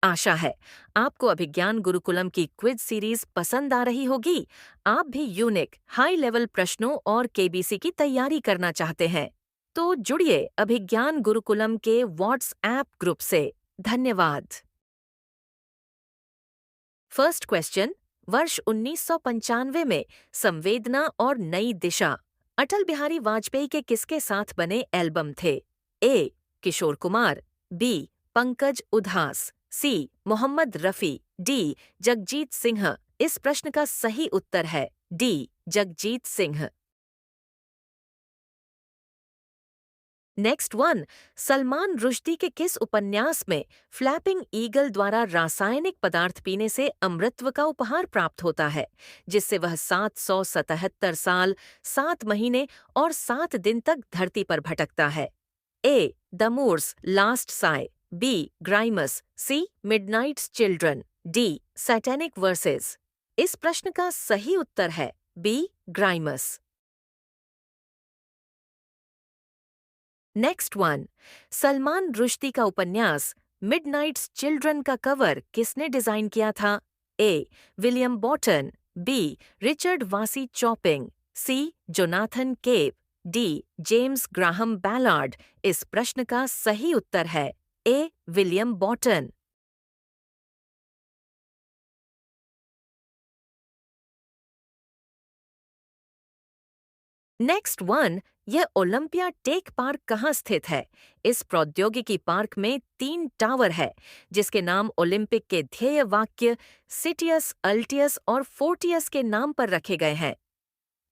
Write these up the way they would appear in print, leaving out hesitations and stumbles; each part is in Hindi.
आशा है आपको अभिज्ञान गुरुकुलम की क्विज सीरीज पसंद आ रही होगी। आप भी यूनिक, हाई लेवल प्रश्नों और केबीसी की तैयारी करना चाहते हैं तो जुड़िए अभिज्ञान गुरुकुलम के व्हाट्सएप ग्रुप से। धन्यवाद। First question. वर्ष 1995 में संवेदना और नई दिशा अटल बिहारी वाजपेयी के किसके साथ बने एल्बम थे? A. Kishore Kumar, B. Pankaj Udhas, C. Mohammad Rafi, D. Jagjit Singh. इस प्रश्न का सही उत्तर है D. Jagjit Singh. Next one. Salman Rushdie के किस उपन्यास में फ्लैपिंग ईगल द्वारा रासायनिक पदार्थ पीने से अमृतत्व का उपहार प्राप्त होता है, जिससे वह 777 साल, 7 महीने और 7 दिन तक धरती पर भटकता है? A. The Moor's Last Sigh, B. Grimus, C. Midnight's Children, D. Satanic Verses. इस प्रश्न का सही उत्तर है B. Grimus. Next one. Salman Rushdie का उपन्यास मिडनाइट्स चिल्ड्रन का कवर किसने डिजाइन किया था? A. William Botton, B. Richard Wasey Chopping, C. Jonathan Cape, D. James Graham Ballard. इस प्रश्न का सही उत्तर है A. William Botton. Next one. यह ओलंपिया टेक पार्क कहाँ स्थित है? इस प्रौद्योगिकी पार्क में 3 टावर है, जिसके नाम ओलंपिक के ध्येय वाक्य सिटियस, अल्टियस और फोर्टियस के नाम पर रखे गए हैं।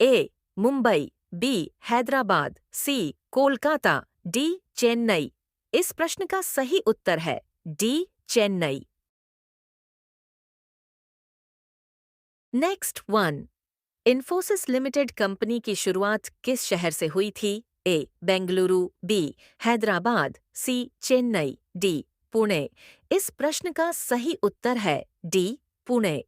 ए. मुंबई, बी. हैदराबाद, सी. कोलकाता, डी. चेन्नई। इस प्रश्न का सही उत्तर है D. Chennai. Next one. Infosys limited company की शुरुआत किस शहर से हुई थी? ए. बेंगलुरु, बी. हैदराबाद, सी. चेन्नई, डी. पुणे। इस प्रश्न का सही उत्तर है D. Pune.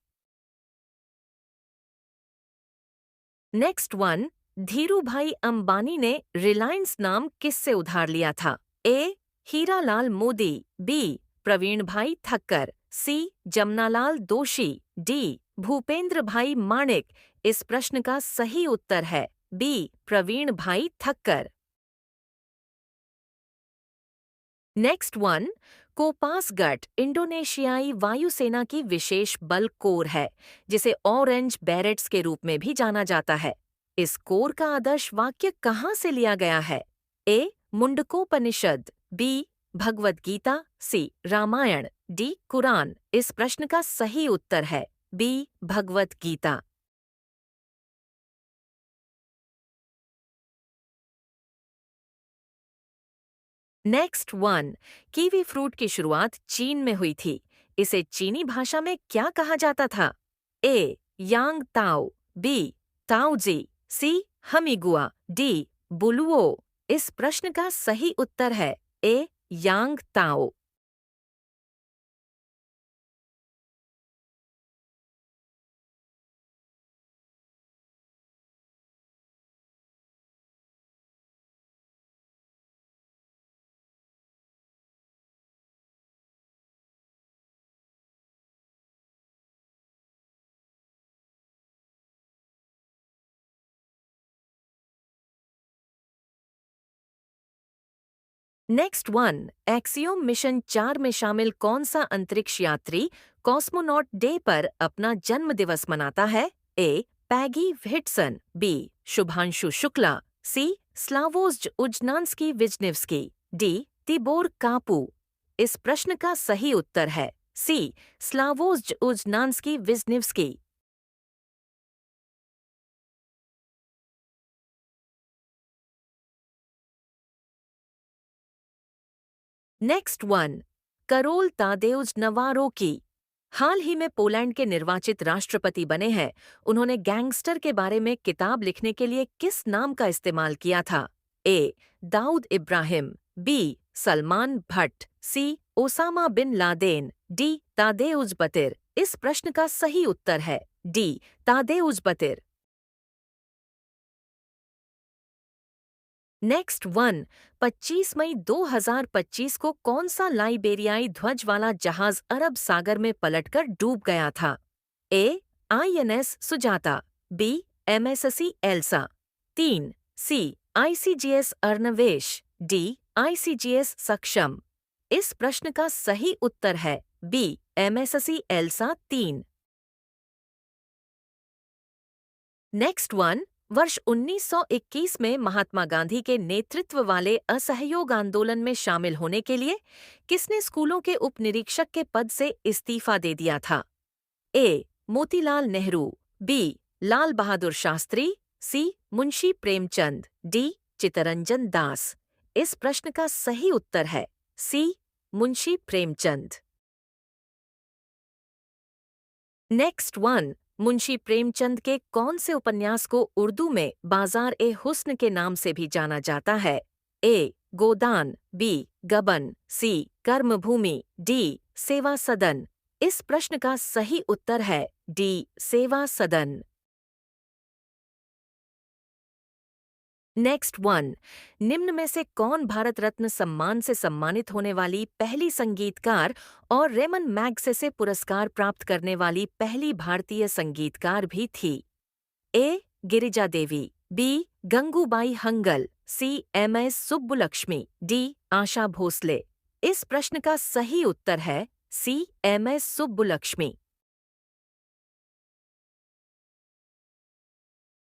Next one. Dhirubhai Ambani ने रिलायंस नाम किससे उधार लिया था? ए. हीरालाल मोदी, बी. प्रवीण भाई ठक्कर, सी. जमनालाल दोशी, डी. भूपेंद्र भाई माणिक। इस प्रश्न का सही उत्तर है B. Praveen Bhai Thakkar. Next one. Kopasgat इंडोनेशियाई वायुसेना की विशेष बल कोर है, जिसे ऑरेंज बैरेट्स के रूप में भी जाना जाता है। इस कोर का आदर्श वाक्य कहाँ से लिया गया है? A. Mundakopanishad, B. Bhagavad Gita, C. Ramayana, D. कुरान। इस प्रश्न का सही उत्तर है B. Bhagavad Gita. Next one. Kiwi fruit की शुरुआत चीन में हुई थी। इसे चीनी भाषा में क्या कहा जाता था? A. Yang Tao, B. Taoji, C. Hamigua, D. Buluo. इस प्रश्न का सही उत्तर है A. Yang Tao. Next one. Axiom mission 4 में शामिल कौन सा अंतरिक्ष यात्री कॉस्मोनॉट डे पर अपना जन्म दिवस मनाता है? A. Peggy Whitson, B. Shubhanshu Shukla, C. Slawosz Uznanski Wisniewski, D. Tibor Kapu. इस प्रश्न का सही उत्तर है C. Slawosz Uznanski Wisniewski. Next one. Karol Tadeusz Nawrocki हाल ही में पोलैंड के निर्वाचित राष्ट्रपति बने हैं। उन्होंने गैंगस्टर के बारे में किताब लिखने के लिए किस नाम का इस्तेमाल किया था? A. Dawood Ibrahim, B. Salman Butt, C. Osama bin Laden, D. Tadeusz Batyr. इस प्रश्न का सही उत्तर है D. Tadeusz Batyr. Next one, 25 मई 2025 को कौन सा लाइबेरियाई ध्वज वाला जहाज अरब सागर में पलटकर डूब गया था? A. INS Sujata, B. MSC Elsa, 3. C. ICGS Arnvesh, D. ICGS Saksham. इस प्रश्न का सही उत्तर है B. MSC Elsa 3। Next one, वर्ष 1921 में महात्मा गांधी के नेतृत्व वाले असहयोग आंदोलन में शामिल होने के लिए किसने स्कूलों के उप निरीक्षक के पद से इस्तीफा दे दिया था? ए. मोतीलाल नेहरू, बी. लाल बहादुर शास्त्री, सी. मुंशी प्रेमचंद, डी. चित्तरंजन दास। इस प्रश्न का सही उत्तर है सी. मुंशी प्रेमचंद। नेक्स्ट वन, मुंशी प्रेमचंद के कौन से उपन्यास को उर्दू में बाजार-ए-हुस्न के नाम से भी जाना जाता है? ए. गोदान, बी. गबन, सी. कर्मभूमि, डी. सेवा सदन। इस प्रश्न का सही उत्तर है डी. सेवा सदन। नेक्स्ट वन, निम्न में से कौन भारत रत्न सम्मान से सम्मानित होने वाली पहली संगीतकार और रेमन मैग्सेसे पुरस्कार प्राप्त करने वाली पहली भारतीय संगीतकार भी थी? A. Girija Devi, B. Gangubai Hangal, C. MS Subbulakshmi, D. Asha Bhosle. इस प्रश्न का सही उत्तर है C. MS Subbulakshmi.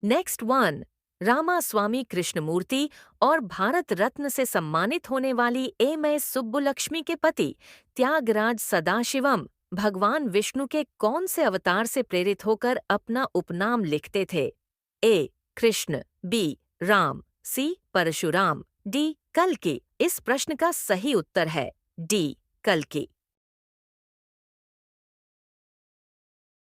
Next one, Ramaswamy Krishnamurthy और भारत रत्न से सम्मानित होने वाली MS सुब्बुलक्ष्मी के पति त्यागराज सदाशिवम भगवान विष्णु के कौन से अवतार से प्रेरित होकर अपना उपनाम लिखते थे? ए. कृष्ण, बी. राम, सी. परशुराम, डी. कल्कि। इस प्रश्न का सही उत्तर है डी. कल्कि।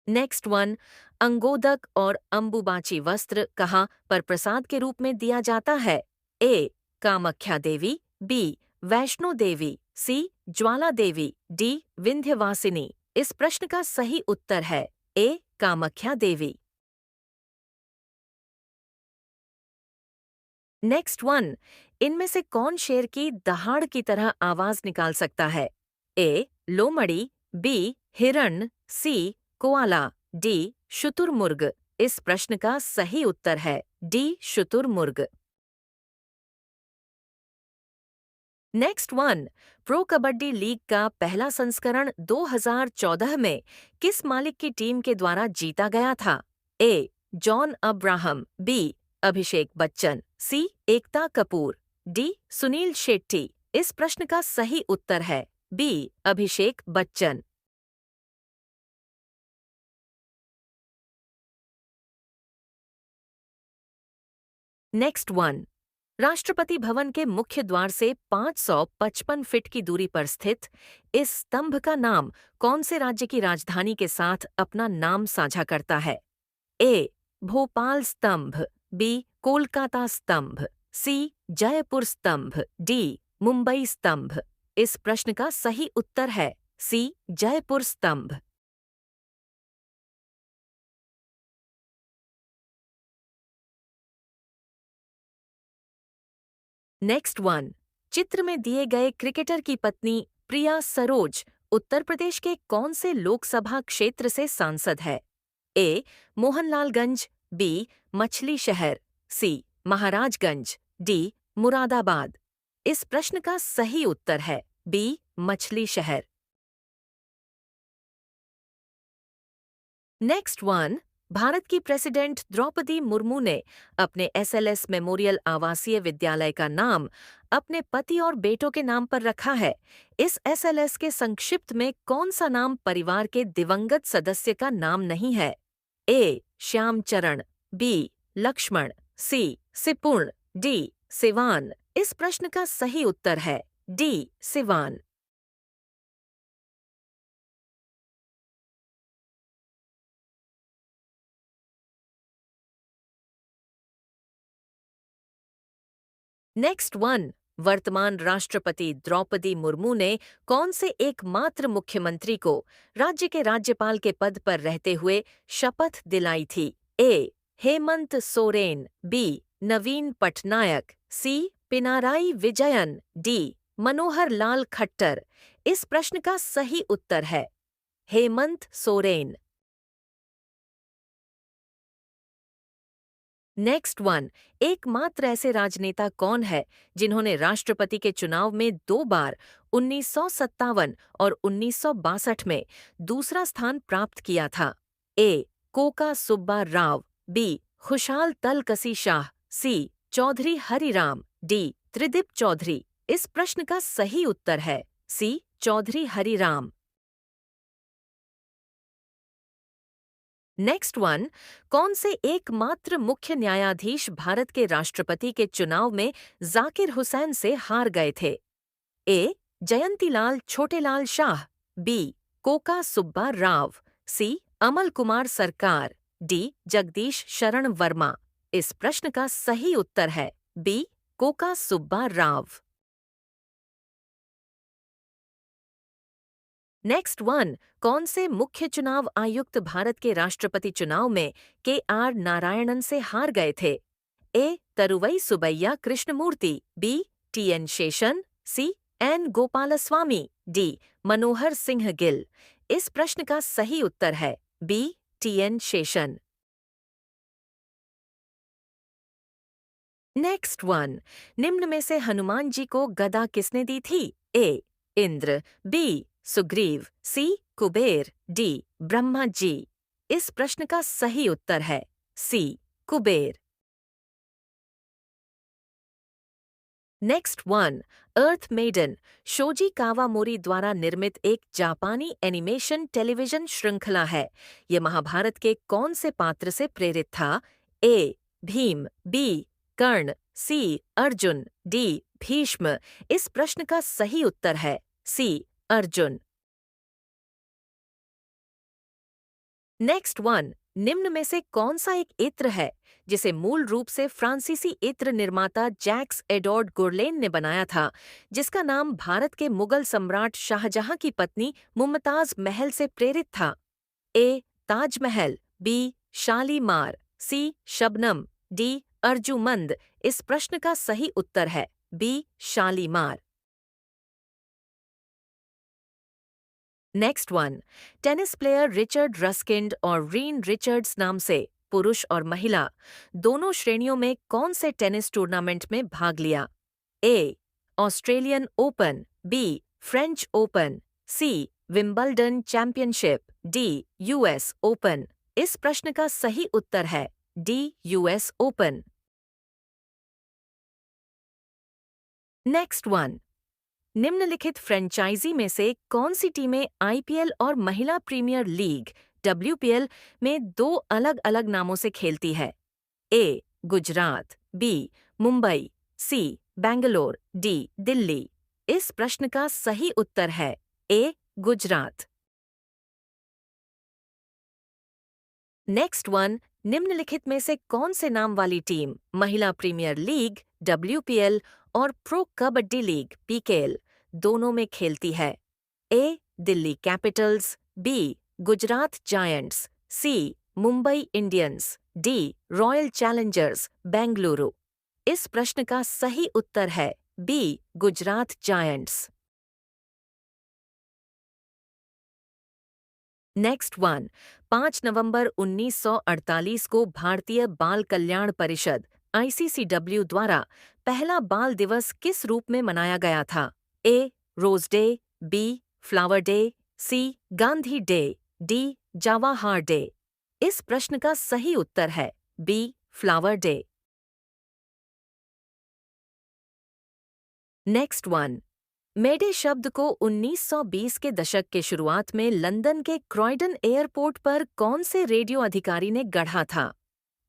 नेक्स्ट वन, अंगोदक और अंबुबाची वस्त्र कहाँ पर प्रसाद के रूप में दिया जाता है? ए. कामाख्या देवी, बी. वैष्णो देवी, सी. ज्वाला देवी, डी. विंध्यवासिनी। इस प्रश्न का सही उत्तर है ए. कामाख्या देवी। नेक्स्ट वन, इनमें से कौन शेर की दहाड़ की तरह आवाज निकाल सकता है? ए. लोमड़ी, बी. हिरण, सी. Koala, D. शुतुरमुर्ग। इस प्रश्न का सही उत्तर है डी. शुतुरमुर्ग। Next one, pro Kabaddi league का पहला संस्करण 2014 में किस मालिक की टीम के द्वारा जीता गया था? A. John Abraham, B. Abhishek Bachchan, C. Ekta Kapoor, D. Sunil Shetty. इस प्रश्न का सही उत्तर है B. Abhishek Bachchan. Next one, Rashtrapati Bhavan के मुख्य द्वार से 555 फीट की दूरी पर स्थित इस स्तंभ का नाम कौन से राज्य की राजधानी के साथ अपना नाम साझा करता है? ए. भोपाल स्तंभ, बी. कोलकाता स्तंभ, सी. जयपुर स्तंभ, डी. मुंबई स्तंभ। इस प्रश्न का सही उत्तर है सी. जयपुर स्तंभ। नेक्स्ट वन, चित्र में दिए गए क्रिकेटर की पत्नी प्रिया सरोज उत्तर प्रदेश के कौन से लोकसभा क्षेत्र से सांसद है? ए. मोहनलालगंज, बी. मछली शहर, सी. महाराजगंज, डी. मुरादाबाद। इस प्रश्न का सही उत्तर है बी. मछली शहर। नेक्स्ट वन, भारत की प्रेसिडेंट द्रौपदी मुर्मू ने अपने SLS मेमोरियल आवासीय विद्यालय का नाम अपने पति और बेटों के नाम पर रखा है। इस SLS के संक्षिप्त में कौन सा नाम परिवार के दिवंगत सदस्य का नाम नहीं है? ए. श्यामचरण, बी. लक्ष्मण, सी. सिपुण, डी. सिवान। इस प्रश्न का सही उत्तर है डी. सिवान। नेक्स्ट वन, वर्तमान राष्ट्रपति द्रौपदी मुर्मू ने कौन से एकमात्र मुख्यमंत्री को राज्य के राज्यपाल के पद पर रहते हुए शपथ दिलाई थी? ए. हेमंत सोरेन, बी. नवीन पटनायक, सी. पिनाराई विजयन, डी मनोहर लाल खट्टर। इस प्रश्न का सही उत्तर है हेमंत सोरेन। नेक्स्ट वन, एकमात्र ऐसे राजनेता कौन है जिन्होंने राष्ट्रपति के चुनाव में 2 बार 1957 और 1962 में दूसरा स्थान प्राप्त किया था? A. Koka Subba Rao, B. Khushal Talaksi Shah, C. Chaudhary Hariram, D. Tridip Chaudhary. इस प्रश्न का सही उत्तर है C. Chaudhary Hariram. Next one, कौन से एकमात्र मुख्य न्यायाधीश भारत के राष्ट्रपति के चुनाव में जाकिर हुसैन से हार गए थे? ए. जयंतीलाल छोटेलाल शाह, बी. कोका सुब्बा राव, सी. अमल कुमार सरकार, डी. जगदीश शरण वर्मा। इस प्रश्न का सही उत्तर है B. Koka Subba Rao. Next one, कौन से मुख्य चुनाव आयुक्त भारत के राष्ट्रपति चुनाव में के. आर. नारायणन से हार गए थे? A. Tharuvai Subbaiah Krishnamurthy, B. T. N. Seshan, C. N. Gopalaswami, D. Manohar Singh Gill. इस प्रश्न का सही उत्तर है B. T. N. Seshan. Next one, निम्न में से हनुमान जी को गदा किसने दी थी? ए. इंद्र, बी. सुग्रीव, सी. कुबेर, डी. ब्रह्मा जी। इस प्रश्न का सही उत्तर है सी. कुबेर। नेक्स्ट वन, अर्थ मेडन शोजी कावामोरी द्वारा निर्मित एक जापानी एनिमेशन टेलीविजन श्रृंखला है। यह महाभारत के कौन से पात्र से प्रेरित था? ए. भीम, बी. कर्ण, सी. अर्जुन, डी. भीष्म। इस प्रश्न का सही उत्तर है सी. अर्जुन। नेक्स्ट वन, निम्न में से कौन सा एक इत्र है जिसे मूल रूप से फ्रांसीसी इत्र निर्माता जैक्स एडोर्ड गुरलेन ने बनाया था, जिसका नाम भारत के मुगल सम्राट शाहजहां की पत्नी मुमताज महल से प्रेरित था? A. Taj Mahal, B. Shalimar, C. Shabnam, D. Arjumand. इस प्रश्न का सही उत्तर है B. Shalimar. Next one, tennis player Richard Raskind और रीन रिचर्ड्स नाम से पुरुष और महिला दोनों श्रेणियों में कौन से टेनिस टूर्नामेंट में भाग लिया? A. Australian Open, B. French Open, C. Wimbledon Championship, D. US Open. इस प्रश्न का सही उत्तर है D. US Open. Next one, निम्नलिखित फ्रेंचाइजी में से कौन सी टीमें आईपीएल और महिला प्रीमियर लीग डब्ल्यूपीएल में 2 अलग-अलग नामों से खेलती है? ए. गुजरात, बी. मुंबई, सी. बेंगलोर, डी. दिल्ली। इस प्रश्न का सही उत्तर है ए. गुजरात। नेक्स्ट वन, निम्नलिखित में से कौन से नाम वाली टीम महिला प्रीमियर लीग डब्ल्यूपीएल और प्रो कबड्डी लीग पीकेएल दोनों में खेलती है? A. Delhi Capitals, B. Gujarat Giants, C. Mumbai Indians, D. Royal Challengers Bengaluru. इस प्रश्न का सही उत्तर है B. Gujarat Giants. Next one, 5 नवंबर 1948 को भारतीय बाल कल्याण परिषद आईसीसीडब्ल्यू द्वारा पहला बाल दिवस किस रूप में मनाया गया था? A. Rose Day, B. Flower Day, C. Gandhi Day, D. Jawahar Day. इस प्रश्न का सही उत्तर है B. Flower Day. Next one, mayday शब्द को 1920 के दशक के शुरुआत में लंदन के क्रॉयडन एयरपोर्ट पर कौन से रेडियो अधिकारी ने गढ़ा था?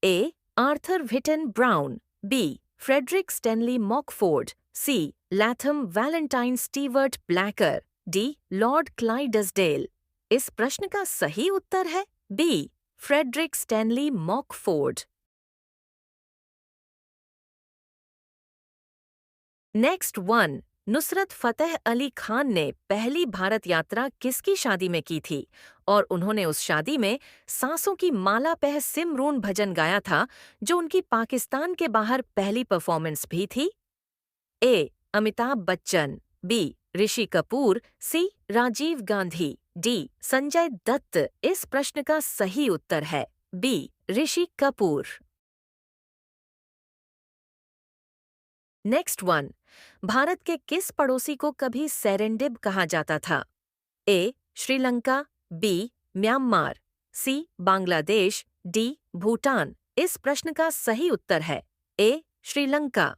A. Arthur Whitten Brown, B. Frederick Stanley Mockford, C. Latham Valentine Stewart Blacker, D. Lord Clydesdale. इस प्रश्न का सही उत्तर है B. Frederick Stanley Mockford. Next one, Nusrat Fateh Ali Khan ने पहली भारत यात्रा किसकी शादी में की थी और उन्होंने उस शादी में सांसों की माला पह सिमरून भजन गाया था, जो उनकी पाकिस्तान के बाहर पहली परफॉर्मेंस भी थी? ए. अमिताभ बच्चन, बी. ऋषि कपूर, सी. राजीव गांधी, डी. संजय दत्त। इस प्रश्न का सही उत्तर है B. Rishi Kapoor. Next one, Bharat के किस पड़ोसी को कभी सेरेंडिब कहा जाता था? ए. श्रीलंका, बी. म्यांमार, सी. बांग्लादेश, डी. भूटान। इस प्रश्न का सही उत्तर है ए. श्रीलंका।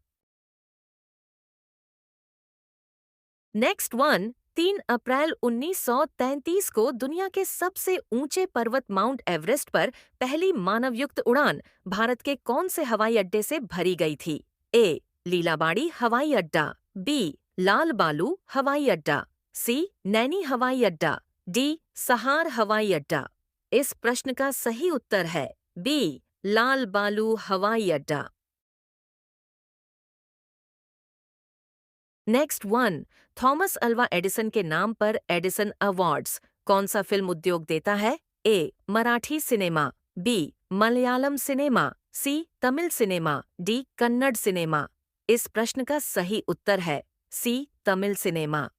नेक्स्ट वन, 3 अप्रैल 1933 को दुनिया के सबसे ऊंचे पर्वत माउंट एवरेस्ट पर पहली मानवयुक्त उड़ान भारत के कौन से हवाई अड्डे से भरी गई थी? ए. लीलाबाड़ी हवाई अड्डा, बी. लाल बालू हवाई अड्डा, सी. नैनी हवाई अड्डा, डी. सहार हवाई अड्डा। इस प्रश्न का सही उत्तर है बी. लाल बालू हवाई अड्डा। Next one, Thomas Alva Edison के नाम पर एडिसन अवार्ड्स कौन सा फिल्म उद्योग देता है? A. Marathi cinema, B. Malayalam cinema, C. Tamil cinema, D. Kannada cinema. इस प्रश्न का सही उत्तर है C. Tamil cinema.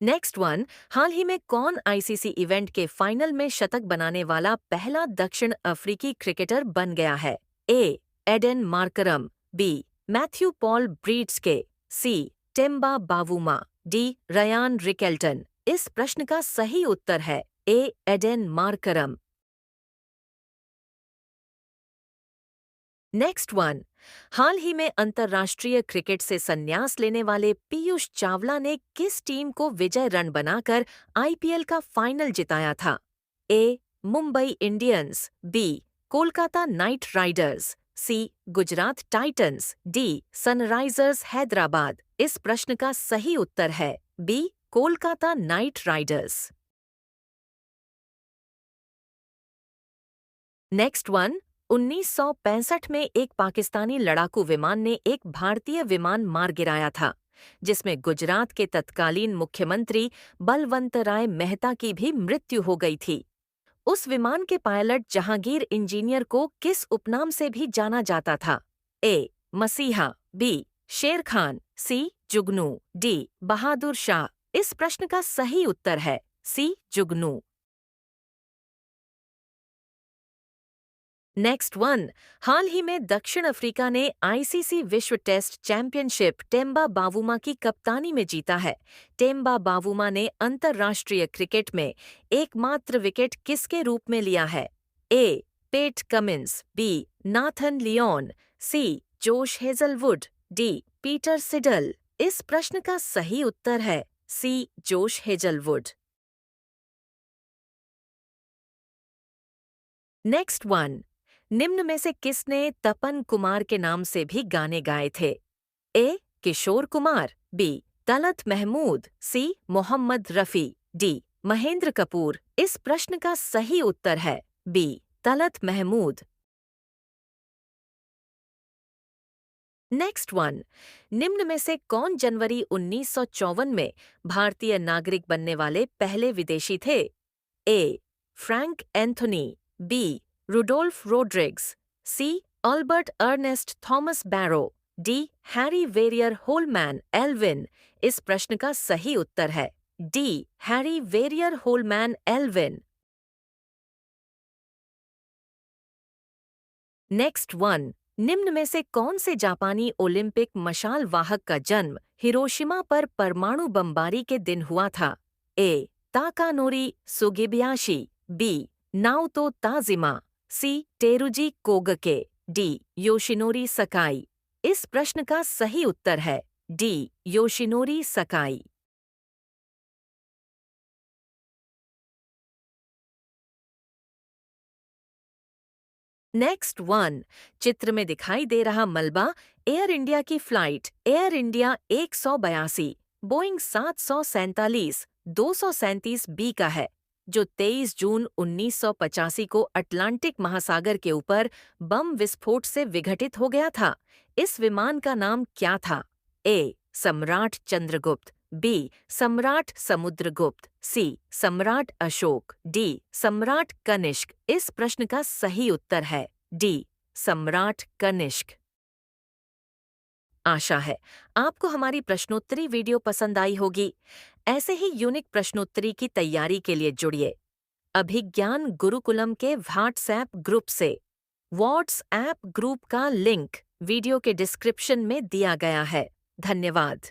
Next one, हाल ही में कौन आईसीसी इवेंट के फाइनल में शतक बनाने वाला पहला दक्षिण अफ्रीकी क्रिकेटर बन गया है? A. Aiden Markram, B. Matthew Paul Breetzke, C. Temba Bavuma, D. Ryan Rickelton. इस प्रश्न का सही उत्तर है A. Aiden Markram. Next one, हाल ही में अंतर्राष्ट्रीय क्रिकेट से संन्यास लेने वाले पीयूष चावला ने किस टीम को विजय रन बनाकर आईपीएल का फाइनल जिताया था? A. Mumbai Indians, B. Kolkata Knight Riders, C. Gujarat Titans, D. Sunrisers Hyderabad. इस प्रश्न का सही उत्तर है B. Kolkata Knight Riders. Next one, 1965 में एक पाकिस्तानी लड़ाकू विमान ने एक भारतीय विमान मार गिराया था, जिसमें गुजरात के तत्कालीन मुख्यमंत्री बलवंत राय मेहता की भी मृत्यु हो गई थी। उस विमान के पायलट जहांगीर इंजीनियर को किस उपनाम से भी जाना जाता था? ए. मसीहा, बी. शेर खान, सी. जुगनू, डी. बहादुर शाह। इस प्रश्न का सही उत्तर है सी. जुगनू। नेक्स्ट वन, हाल ही में दक्षिण अफ्रीका ने आईसीसी विश्व टेस्ट चैंपियनशिप टेम्बा बावुमा की कप्तानी में जीता है। टेम्बा बावुमा ने अंतर्राष्ट्रीय क्रिकेट में एकमात्र विकेट किसके रूप में लिया है? A. Pat Cummins, B. Nathan Lyon, C. Josh Hazlewood, D. Peter Seidel. इस प्रश्न का सही उत्तर है सी. Josh Hazlewood. नेक्स्ट वन, निम्न में से किसने तपन कुमार के नाम से भी गाने गाए थे? A. Kishore Kumar, B. Talat Mahmood, C. Mohammed Rafi, D. Mahendra Kapoor. इस प्रश्न का सही उत्तर है B. Talat Mahmood. Next one, निम्न में से कौन जनवरी 1954 में भारतीय नागरिक बनने वाले पहले विदेशी थे? A. Frank Anthony, B. Rudolph Rodrigues, C. Albert Ernest Thomas Barrow, D. Harry Verrier Holman Elwin. इस प्रश्न का सही उत्तर है D. Harry Verrier Holman Elwin. Next one, निम्न में से कौन से जापानी ओलंपिक मशाल वाहक का जन्म हिरोशिमा पर परमाणु बमबारी के दिन हुआ था? A. Takanori Sugibayashi, B. Naoto Tajima, C. Teruji Kogake, D. Yoshinori Sakai. इस प्रश्न का सही उत्तर है D. Yoshinori Sakai. Next one, चित्र में दिखाई दे रहा मलबा एयर इंडिया की flight Air India 182 Boeing 747 237 B का है, जो 23 जून 1985 को अटलांटिक महासागर के ऊपर बम विस्फोट से विघटित हो गया था। इस विमान का नाम क्या था? ए. सम्राट चंद्रगुप्त, बी. सम्राट समुद्रगुप्त, सी. सम्राट अशोक, डी. सम्राट कनिष्क। इस प्रश्न का सही उत्तर है डी. सम्राट कनिष्क। आशा है आपको हमारी प्रश्नोत्तरी वीडियो पसंद आई होगी। ऐसे ही यूनिक प्रश्नोत्तरी की तैयारी के लिए जुड़िए अभिज्ञान गुरुकुलम के व्हाट्सएप ग्रुप से। व्हाट्सएप ग्रुप का लिंक वीडियो के डिस्क्रिप्शन में दिया गया है। धन्यवाद।